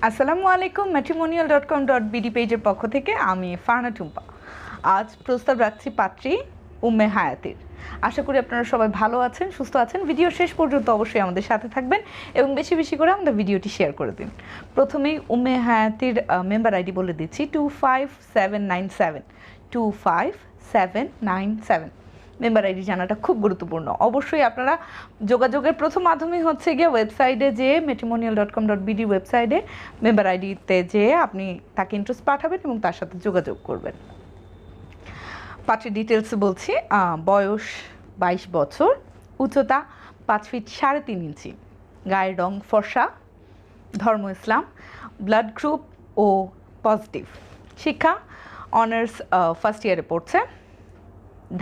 আসসালামু আলাইকুম। matrimonial.com.bd পেজের পক্ষ থেকে আমি ফারহানা টুম্পা। আজ প্রস্তাব রাখছি পাত্রী উম্মে হায়াতির। আশা করি আপনারা সবাই ভালো আছেন, সুস্থ আছেন। ভিডিও শেষ পর্যন্ত অবশ্যই আমাদের সাথে থাকবেন এবং বেশি বেশি করে আমাদের ভিডিওটি শেয়ার করে দিন। প্রথমেই উম্মে হায়াতির মেম্বার আইডি বলে দিচ্ছি 25797 25797। মেম্বার আইডি জানাটা খুব গুরুত্বপূর্ণ। অবশ্যই আপনারা যোগাযোগের প্রথম মাধ্যমই হচ্ছে গিয়ে ওয়েবসাইটে যেয়ে matrimonial.com.bd ওয়েবসাইটে মেম্বার আইডিতে যেয়ে আপনি তাকে ইন্টারেস্ট পাঠাবেন এবং তার সাথে যোগাযোগ করবেন। পাত্রের ডিটেলস বলছি। বয়স 22 বছর, উচ্চতা 5 ফিট 3.5 ইঞ্চি, গায়ের রং ফর্সা, ধর্ম ইসলাম, ব্লাড গ্রুপ ও পজিটিভ, শিক্ষা অনার্স ফার্স্ট ইয়ারে পড়ছে,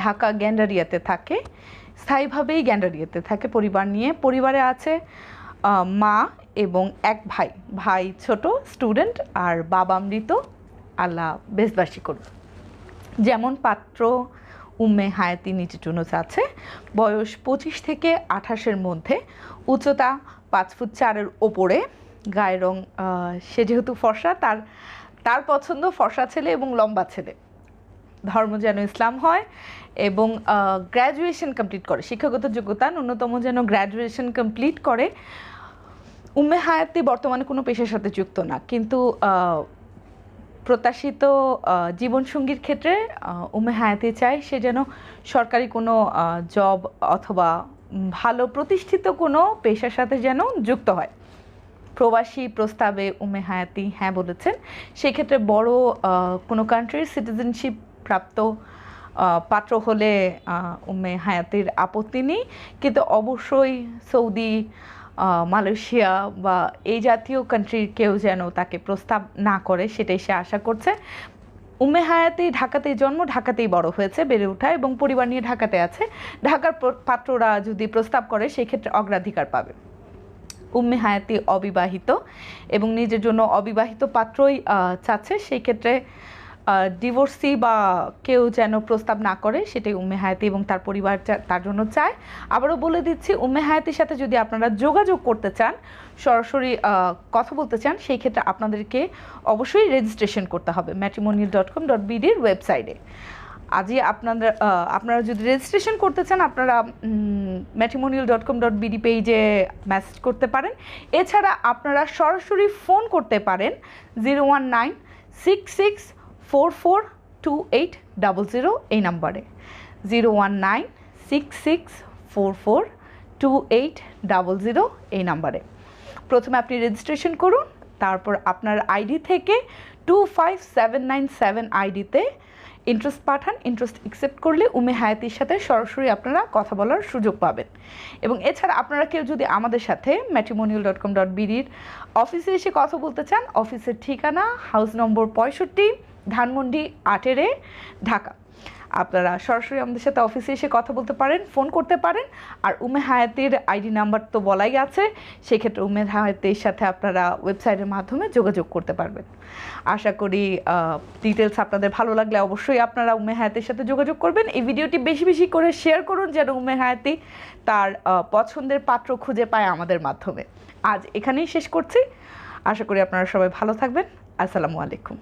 ঢাকা গ্যান্ডারিয়াতে থাকে, স্থায়ীভাবেই গ্যান্ডারিয়াতে থাকে পরিবার নিয়ে। পরিবারে আছে মা এবং এক ভাই, ভাই ছোট স্টুডেন্ট আর বাবা মৃত, আল্লাহ বেশবাসী করুন। যেমন পাত্র উম্মে হায়াতি নিচে টুনুস আছে, বয়স 25 থেকে 28-এর মধ্যে, উচ্চতা 5 ফুট 4-এর ওপরে, গায়ের রং সে যেহেতু ফর্সা তার পছন্দ ফর্সা ছেলে এবং লম্বা ছেলে, ধর্ম যেন ইসলাম হয় এবং গ্র্যাজুয়েশন কমপ্লিট করে, শিক্ষাগত যোগ্যতা ন্যূনতম যেন গ্র্যাজুয়েশন কমপ্লিট করে। উম্মে হায়াতি বর্তমানে কোনো পেশার সাথে যুক্ত না, কিন্তু প্রত্যাশিত জীবনসঙ্গীর ক্ষেত্রে উম্মে হায়াতি চায় সে যেন সরকারি কোনো জব অথবা ভালো প্রতিষ্ঠিত কোনো পেশার সাথে যেন যুক্ত হয়। প্রবাসী প্রস্তাবে উম্মে হায়াতি হ্যাঁ বলেছেন। সেক্ষেত্রে বড় কোনো কান্ট্রির সিটিজেনশিপ প্রাপ্ত পাত্র হলে উম্মে হায়াতির আপত্তি নেই, কিন্তু অবশ্যই সৌদি, মালয়েশিয়া বা এই জাতীয় কান্ট্রির কেউ যেন তাকে প্রস্তাব না করে সেটাই সে আশা করছে। উম্মে হায়াতি ঢাকাতেই জন্ম, ঢাকাতেই বড় হয়েছে, বেড়ে ওঠা এবং পরিবার নিয়ে ঢাকাতে আছে। ঢাকার পাত্ররা যদি প্রস্তাব করে সেক্ষেত্রে অগ্রাধিকার পাবে। উম্মে হায়াতি অবিবাহিত এবং নিজের জন্য অবিবাহিত পাত্রই চাচ্ছে, সেই ক্ষেত্রে ডিভোর্সি বা কেউ যেন প্রস্তাব না করে সেটাই উম্মে হায়াতি এবং তার পরিবার তার জন্য চায়। আবারও বলে দিচ্ছি, উম্মে হায়াতির সাথে যদি আপনারা যোগাযোগ করতে চান, সরাসরি কথা বলতে চান, সেই ক্ষেত্রে আপনাদেরকে অবশ্যই রেজিস্ট্রেশন করতে হবে matrimonial.com.bd-র ওয়েবসাইটে। আজই আপনারা যদি রেজিস্ট্রেশন করতে চান আপনারা matrimonial.com.bd পেজে মেসেজ করতে পারেন। এছাড়া আপনারা সরাসরি ফোন করতে পারেন 01966442800 এই নাম্বারে, 01966442800 এই নাম্বারে। প্রথমে আপনি রেজিস্ট্রেশন করুন, তারপর আপনার আইডি থেকে 25797 আইডিতে ইন্টারেস্ট পাঠান। ইন্টারেস্ট অ্যাকসেপ্ট করলে উম্মে হায়াতির সাথে সরাসরি আপনারা কথা বলার সুযোগ পাবেন। এবং এছাড়া আপনারা কেউ যদি আমাদের সাথে matrimonial.com.bd-র অফিসে এসে কথা বলতে চান, অফিসের ঠিকানা হাউস নম্বর 65, ধানমন্ডি 8-এ, ঢাকা। আপনারা সরাসরি আমাদের সাথে অফিসে এসে কথা বলতে পারেন, ফোন করতে পারেন। আর উম্মে হায়াতির আইডি নাম্বার তো বলাই আছে, সেক্ষেত্রে উম্মে হায়াতির সাথে আপনারা ওয়েবসাইটের মাধ্যমে যোগাযোগ করতে পারবেন। আশা করি ডিটেলস আপনাদের ভালো লাগলে অবশ্যই আপনারা উম্মে হায়াতির সাথে যোগাযোগ করবেন। এই ভিডিওটি বেশি বেশি করে শেয়ার করুন যেন উম্মে হায়াতি তার পছন্দের পাত্র খুঁজে পায় আমাদের মাধ্যমে। আজ এখানেই শেষ করছি। আশা করি আপনারা সবাই ভালো থাকবেন। আসসালামু আলাইকুম।